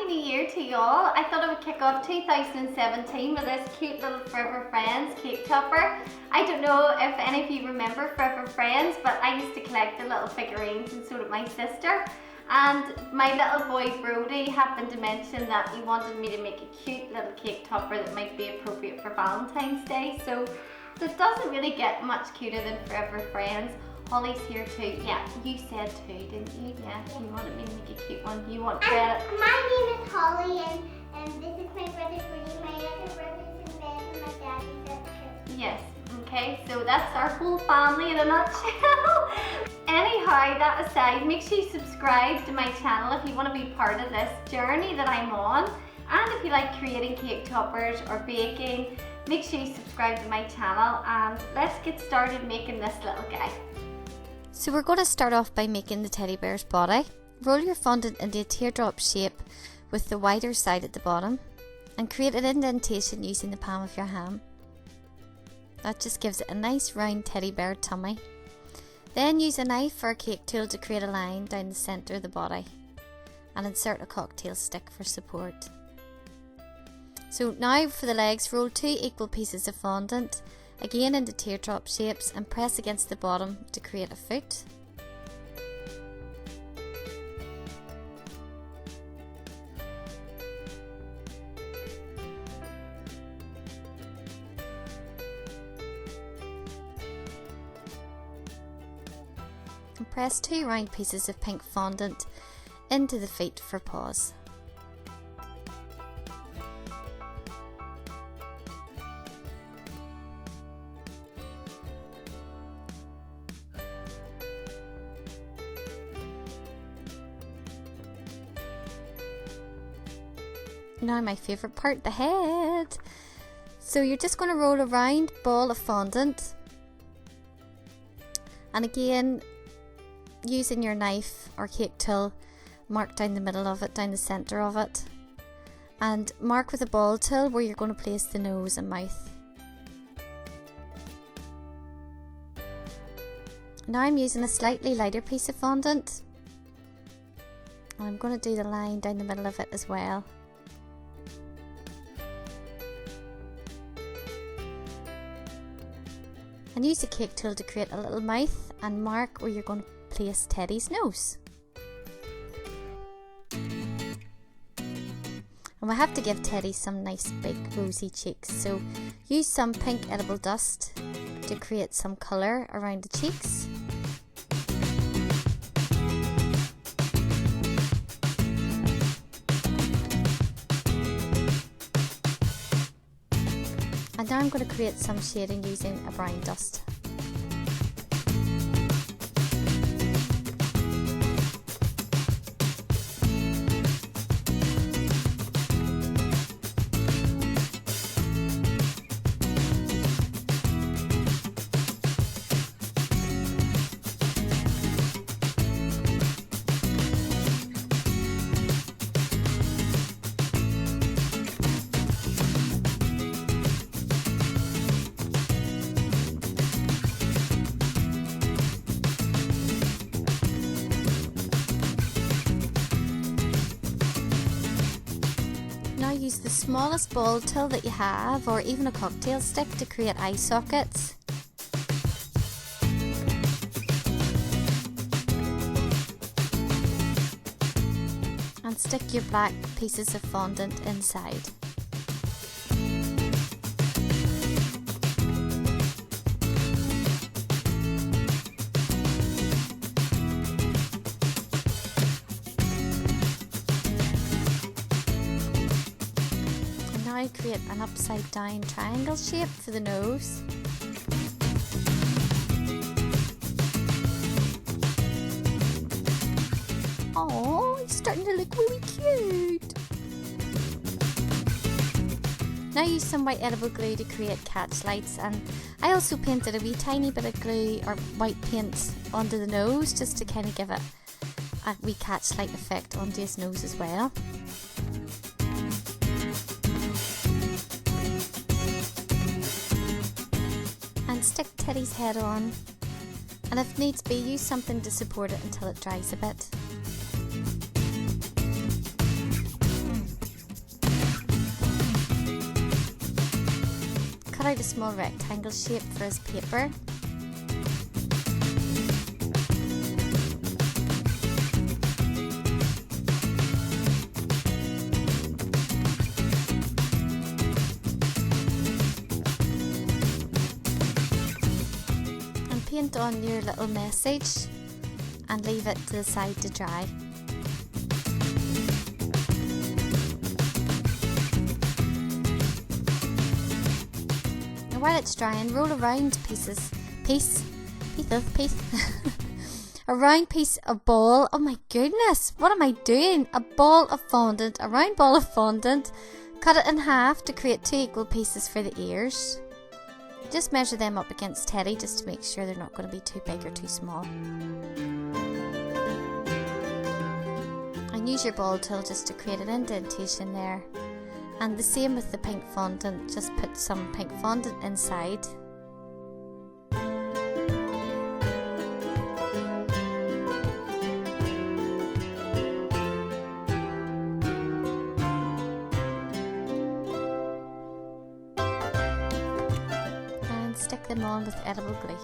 Happy New Year to y'all. I thought I would kick off 2017 with this cute little Forever Friends cake topper. I don't know if any of you remember Forever Friends, but I used to collect the little figurines and so did my sister. And my little boy Brody happened to mention that he wanted me to make a cute little cake topper that might be appropriate for Valentine's Day. So it doesn't really get much cuter than Forever Friends. Holly's here too. Yeah, you said too, didn't you? Yeah, you wanted me to make a cute one. You want credit. My name is Holly, and this is my brother Brody. My other brother's in bed, and my daddy's at church. Yes. Okay, so that's our whole family in a nutshell. Anyhow, that aside, make sure you subscribe to my channel if you want to be part of this journey that I'm on. And if you like creating cake toppers or baking, make sure you subscribe to my channel, and let's get started making this little guy. So we're going to start off by making the teddy bear's body. Roll your fondant into a teardrop shape with the wider side at the bottom and create an indentation using the palm of your hand. That just gives it a nice round teddy bear tummy. Then use a knife or a cake tool to create a line down the centre of the body and insert a cocktail stick for support. So now for the legs, roll 2 equal pieces of fondant, again into teardrop shapes, and press against the bottom to create a foot. And press 2 round pieces of pink fondant into the feet for paws. Now my favourite part, the head. So you're just going to roll a round ball of fondant, and again using your knife or cake tool, mark down the middle of it, down the centre of it, and mark with a ball tool where you're going to place the nose and mouth. Now I'm using a slightly lighter piece of fondant, and I'm going to do the line down the middle of it as well. And use a cake tool to create a little mouth and mark where you're going to place Teddy's nose. And we have to give Teddy some nice big rosy cheeks, so use some pink edible dust to create some colour around the cheeks. And now I'm going to create some shading using a brown dust. Use the smallest ball tool that you have, or even a cocktail stick, to create eye sockets. And stick your black pieces of fondant inside. Now create an upside down triangle shape for the nose. Oh, it's starting to look really cute. Now use some white edible glue to create catch lights, and I also painted a wee tiny bit of glue or white paint onto the nose just to kind of give it a wee catch light effect onto his nose as well. And stick Teddy's head on, and if needs be, use something to support it until it dries a bit. cut out a small rectangle shape for his paper. And paint on your little message and leave it to the side to dry. While it's drying, roll a round a round piece of ball. Oh my goodness, what am I doing? A ball of fondant, a round ball of fondant. Cut it in half to create 2 equal pieces for the ears. Just measure them up against Teddy just to make sure they're not going to be too big or too small. And use your ball tool just to create an indentation there. And the same with the pink fondant, just put some pink fondant inside. And stick them on with edible glue.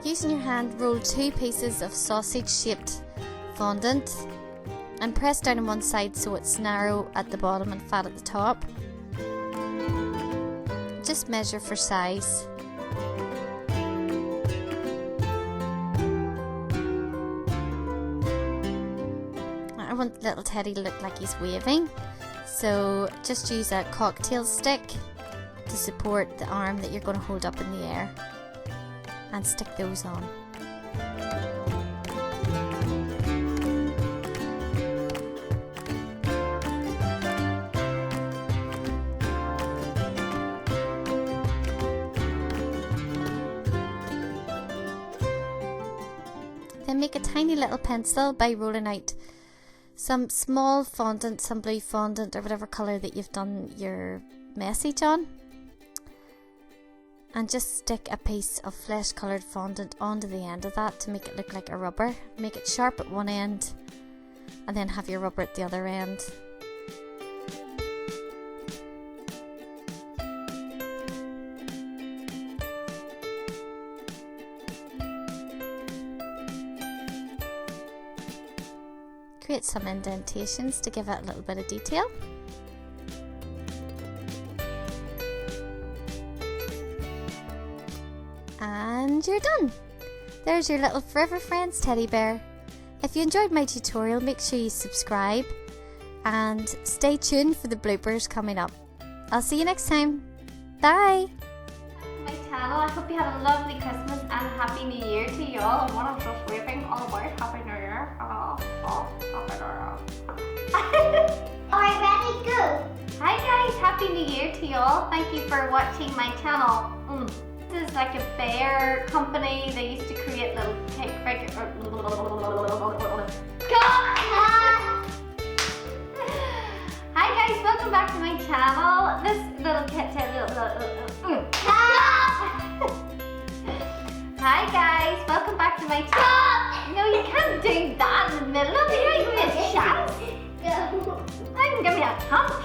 Using your hand, roll 2 pieces of sausage-shaped fondant and press down on one side so it's narrow at the bottom and fat at the top. Just measure for size. I want little Teddy to look like he's waving, so just use a cocktail stick to support the arm that you're going to hold up in the air. And stick those on. Then make a tiny little pencil by rolling out some small fondant, some blue fondant or whatever colour that you've done your message on. And just stick a piece of flesh coloured fondant onto the end of that to make it look like a rubber. Make it sharp at one end and then have your rubber at the other end. Create some indentations to give it a little bit of detail. And you're done! There's your little Forever Friends teddy bear. If you enjoyed my tutorial, make sure you subscribe and stay tuned for the bloopers coming up. I'll see you next time. Bye! My channel. I hope you had a lovely Christmas and Happy New Year to you all. And what I'm just waving all about Happy New Year. Happy New Year. Alright, ready, go! Hi guys, Happy New Year to you all. Thank you for watching my channel. This is like a bear company. They used to create little cake figures. Hi guys, welcome back to my channel. This little kitten. Hi guys, welcome back to my channel. No, you can't do that in the middle of it. You give me a chance. Go. I can give me a punch.